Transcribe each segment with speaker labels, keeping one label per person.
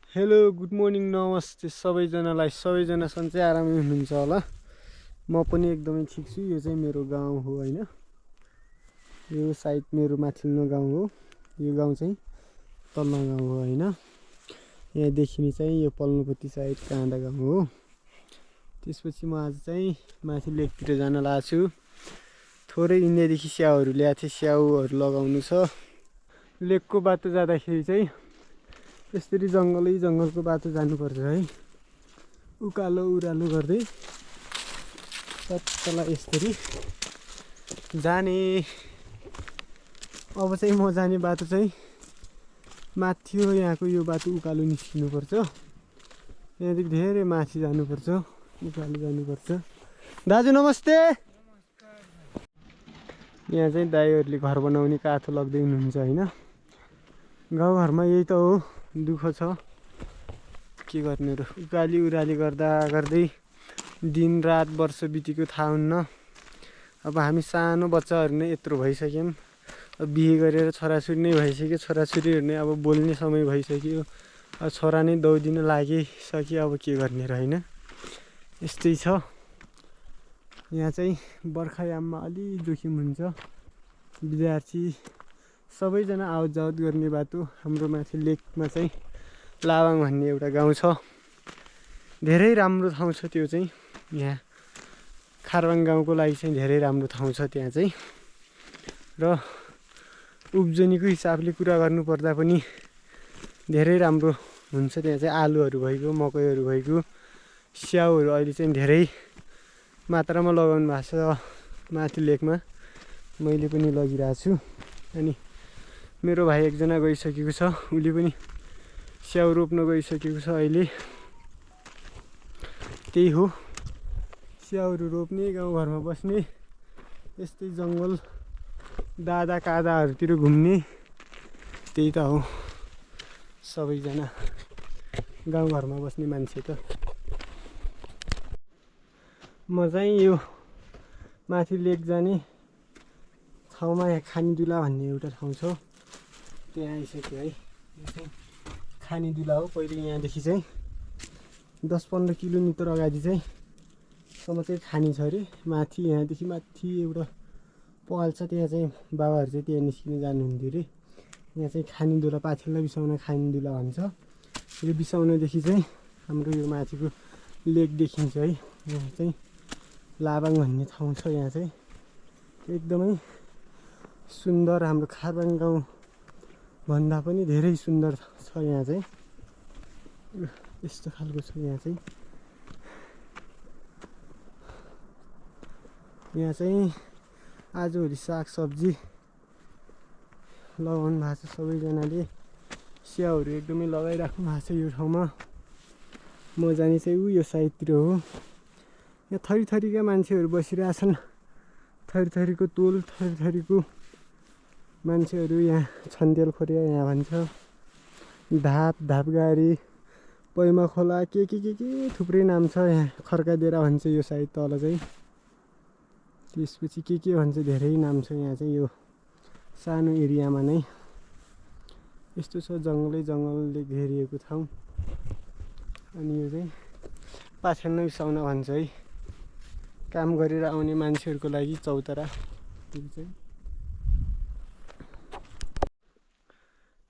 Speaker 1: Hello good morning नमस्ते सबैजनालाई। सबैजना सन्चै आरामै हुनुहुन्छ होला। म पनि एकदमै ठिक छु। यो चाहिँ मेरो गाउँ हो होइन, यो सायद मेरो माथिल्लो गाउँ हो। यो गाउँ चाहिँ तल्लो गाउँ हो होइन। यहाँदेखि चाहिँ यो पल्लोपट्टि सायद काँडा गाउँ हो। त्यसपछि म आज चाहिँ माथि लेकतिर जान लागेको छु। थोरै इन्डियादेखि स्याउहरू ल्याएको थिएँ, स्याउहरू लगाउनु छ। लेकको बाटो जाँदाखेरि चाहिँ यसरी जङ्गलको बाटो जानुपर्छ है, उकालो उरालो गर्दै तल यसरी जाने। अब चाहिँ म जाने बाटो चाहिँ माथि हो। यहाँको यो बाटो उकालो निस्किनुपर्छ, यहाँदेखि धेरै माथि जानुपर्छ, उकालो जानुपर्छ। दाजु नमस्ते। यहाँ चाहिँ दाइहरूले घर बनाउने काठो लग्दै हुनुहुन्छ होइन। गाउँघरमा यही त हो, दुःख छ, के गर्ने र। उकाली उराली गर्दै दिन रात वर्ष बितेको थाहा हुन्न। अब हामी सानो बच्चाहरू नै यत्रो भइसक्यौँ, अब बिहे गरेर छोराछोरी नै भइसक्यो। छोराछोरीहरू नै अब बोल्ने समय भइसक्यो, अब छोरा नै दौडिन लागिसक्यो। अब के गर्ने र होइन, यस्तै छ। यहाँ चाहिँ बर्खायाममा अलि जोखिम हुन्छ। विद्यार्थी सबैजना आवत जावत गर्ने बाटो। हाम्रो माथि लेकमा चाहिँ लावाङ भन्ने एउटा गाउँ छ, धेरै राम्रो ठाउँ छ त्यो चाहिँ। यहाँ खारबाङ गाउँको लागि चाहिँ धेरै राम्रो ठाउँ छ त्यहाँ चाहिँ। र उब्जनीको हिसाबले कुरा गर्नुपर्दा पनि धेरै राम्रो हुन्छ त्यहाँ चाहिँ। आलुहरू भइगयो, मकैहरू भइगयो, स्याउहरू अहिले चाहिँ धेरै मात्रामा लगाउनु भएको छ माथि लेकमा। मैले पनि लगिरहेको छु। अनि मेरो भाइ एकजना गइसकेको छ, उसले पनि स्याउ रोप्न गइसकेको छ अहिले। त्यही हो, स्याउहरू रोप्ने, गाउँघरमा बस्ने, यस्तै जङ्गल दादा कादाहरूतिर घुम्ने, त्यही त हो सबैजना गाउँघरमा बस्ने मान्छे त। म चाहिँ यो माथि लेक जाने ठाउँमा यहाँ खानीदुला भन्ने एउटा ठाउँ छ, त्यहाँ आइसक्यो है। यो चाहिँ खानीदुला हो। पहिले यहाँदेखि चाहिँ 10-15 किलोमिटर अगाडि चाहिँ सम्म चाहिँ खानी छ अरे। माथि यहाँदेखि माथि एउटा पहल छ, त्यहाँ चाहिँ बाबाहरू चाहिँ त्यहाँ निस्किन जानुहुन्थ्यो अरे। यहाँ चाहिँ खानीदुला, पाथिललाई बिसाउन खानीदुला भन्छ। यो बिसाउनदेखि चाहिँ हाम्रो यो माथिको लेक देखिन्छ है। यहाँ चाहिँ लाबाङ भन्ने ठाउँ छ, यहाँ चाहिँ एकदमै सुन्दर। हाम्रो खारबाङ गाउँ भन्दा पनि धेरै सुन्दर छ यहाँ चाहिँ। यस्तो खालको छ यहाँ चाहिँ। यहाँ चाहिँ आजभोलि सागसब्जी लगाउनु भएको छ सबैजनाले। स्याउहरू एकदमै लगाइराख्नु भएको छ यो ठाउँमा। म जाने चाहिँ यो साइडतिर हो। यहाँ थरीथरीका मान्छेहरू बसिरहेछन्, थरीथरीको तोल, थरीथरीको मान्छेहरू। यहाँ छन्देल खोरिया यहाँ भन्छ, धापगाडी, पैमा खोला, के थुप्रै नाम छ। यहाँ खर्कादेरा भन्छ यो साइड तल चाहिँ। त्यसपछि के भन्छ, धेरै नाम छ यहाँ चाहिँ। यो सानो एरियामा नै यस्तो छ, जङ्गलले घेरिएको ठाउँ। अनि यो चाहिँ पाछ्यान बिसाउन भन्छ है, काम गरेर आउने मान्छेहरूको लागि चौतारा।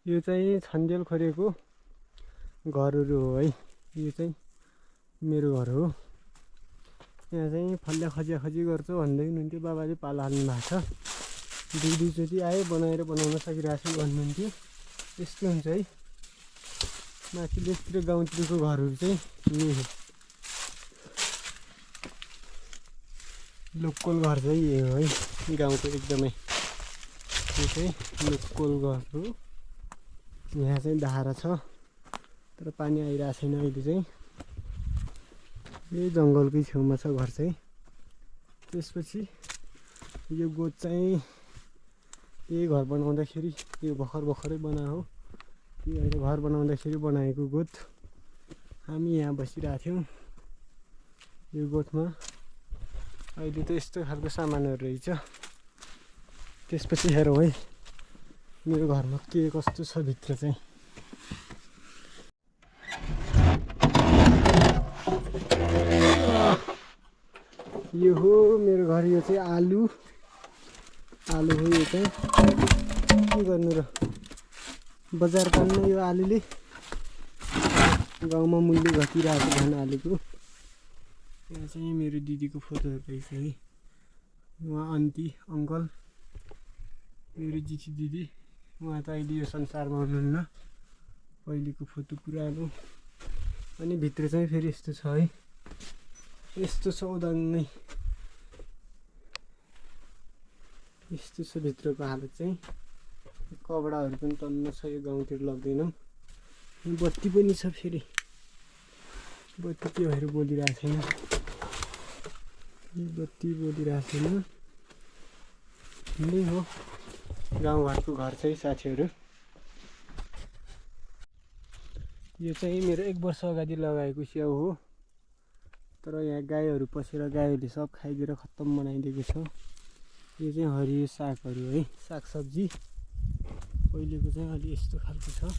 Speaker 1: यो चाहिँ छन्देल खोरेको घरहरू हो है। यो चाहिँ मेरो घर हो। यहाँ चाहिँ फल्ल्या खजी गर्छ भन्दै हुनुहुन्थ्यो बाबाले। पाला हाल्नु भएको छ, दुईचोटि आयो, बनाउन सकिरहेको छु भन्नुहुन्थ्यो। यस्तो हुन्छ है माथि लेकतिर गाउँतिरको घरहरू चाहिँ। यही हो लोकल घर चाहिँ, यही हो है गाउँको एकदमै। यो चाहिँ लोकल घर हो। यहाँ चाहिँ धारा छ, तर पानी आइरहेको छैन अहिले चाहिँ। यही जङ्गलकै छेउमा छ घर चाहिँ। त्यसपछि यो गोठ चाहिँ यही घर बनाउँदाखेरि, यो भर्खरै बनाएको हो। यो अहिले घर बनाउँदाखेरि बनाएको गोठ। हामी यहाँ बसिरहेको थियौँ यो गोठमा। अहिले त यस्तो खालको सामानहरू रहेछ। त्यसपछि हेरौँ है मेरो घरमा के कस्तो छ भित्र चाहिँ। यो हो मेरो घर। यो चाहिँ आलु हो। यो चाहिँ के गर्नु र, बजार पाउन यो आलुले गाउँमा मूल्य घटिरहेको छ झन् आलुको। यहाँ चाहिँ मेरो दिदीको फोटोहरू रहेछ है। उहाँ आन्टी अङ्कल, मेरो जिठी दिदी। उहाँ त अहिले यो संसारमा हुनुहुन्न। पहिलेको फोटो पुरानो। अनि भित्र चाहिँ फेरि यस्तो छ है, यस्तो छ उदाङ्गै, यस्तो छ भित्रको हालत चाहिँ। कपडाहरू पनि टन्न छ, यो गाउँतिर लग्दैनौँ। बत्ती पनि छ फेरि, बत्ती के भएर बोलिरहेको छैन, बत्ती बोलिरहेको छैन। यही हो गाउँघरको घर चाहिँ साथीहरू। यो चाहिँ मेरो 1 वर्ष अगाडि लगाएको स्याउ हो, तर यहाँ गाईहरू पसेर गाईहरूले सब खाइदिएर खत्तम बनाइदिएको छ। यो चाहिँ हरियो सागहरू है, सागसब्जी। पहिलेको चाहिँ अलि यस्तो खालको छ,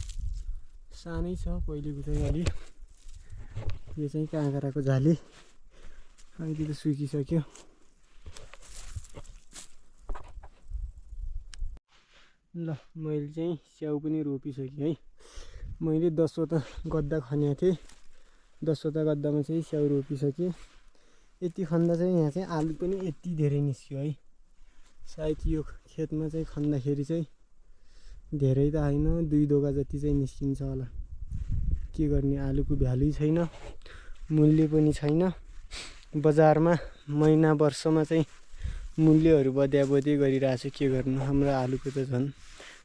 Speaker 1: सानै छ पहिलेको चाहिँ अलि। यो चाहिँ काँक्राको झाली, अहिले त सुकिसक्यो। ल मैले चाहिँ स्याउ पनि रोपिसकेँ है। मैले 10वटा गद्दा खनेको थिएँ, 10वटा गद्दामा चाहिँ स्याउ रोपिसकेँ। यति खन्दा चाहिँ यहाँ चाहिँ आलु पनि यति धेरै निस्क्यो है। सायद यो खेतमा चाहिँ खन्दाखेरि चाहिँ धेरै त होइन, 2 दोगा जति चाहिँ निस्किन्छ होला। के गर्ने, आलुको भ्यालु छैन, मूल्य पनि छैन बजारमा। महिना वर्षमा चाहिँ मूल्यहरू बद्याबदी गरिरहेछ। के गर्नु, हाम्रो आलुको त झन्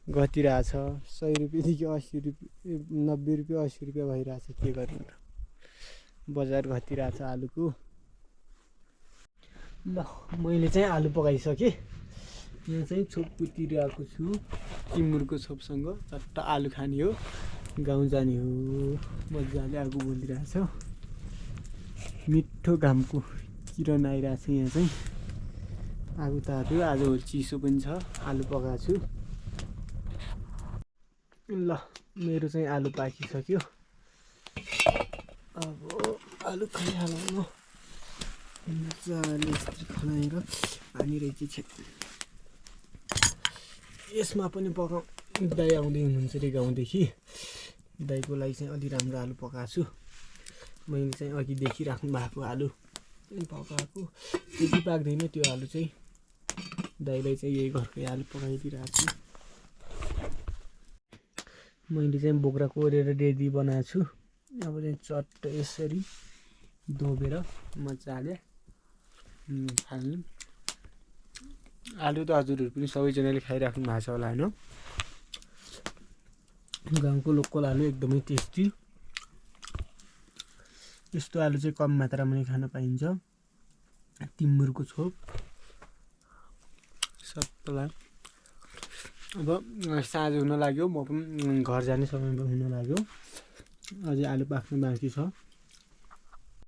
Speaker 1: घटिरहेछ। 100 रुपियाँदेखि 80 रुपियाँ, 90 रुपियाँ 80 रुपियाँ भइरहेछ। के गर्नु र, बजार घटिरहेछ आलुको। ल मैले चाहिँ आलु पकाइसकेँ। यहाँ चाहिँ छोप कुटिरहेको छु टिमुरको छोपसँग। चट्ट आलु खाने हो, गाउँ जाने हो। मजाले आगो बोलिरहेछ, मिठो घामको किरण आइरहेछ। यहाँ चाहिँ आगो तातो, आज चिसो पनि छ। आलु पकाएको छु। ल मेरो चाहिँ आलु पाकिसक्यो। अब आलु खाइहालौँ न मजाले यस्तरी खनाएर। पानी रहेछ छ यसमा पनि पकाउ। दाइ आउँदै हुनुहुन्छ अरे गाउँदेखि। दाइको लागि चाहिँ अलि राम्रो आलु पकाएको छु। मैले चाहिँ अघि देखिराख्नु भएको आलु पकाएको, त्यति पाक्दैन त्यो आलु चाहिँ। दाइलाई चाहिँ यही घरकै आलु पकाइदिइरहेको छु। मैले चाहिँ बोक्रा कोरेर रेडी बनाएको छु। अब चाहिँ चट्ट यसरी धोबेर मजाले खानु। आलु त हजुरहरू पनि सबैजनाले खाइराख्नु भएको छ होला होइन। गाउँको लोकल आलु एकदमै टेस्टी। यस्तो आलु चाहिँ कम मात्रामा नै खान पाइन्छ। टिमुरको छोप सबैलाई। अब साँझ हुन लाग्यो, म पनि घर जाने समय हुन लाग्यो। अझै आलु पाक्नु बाँकी छ।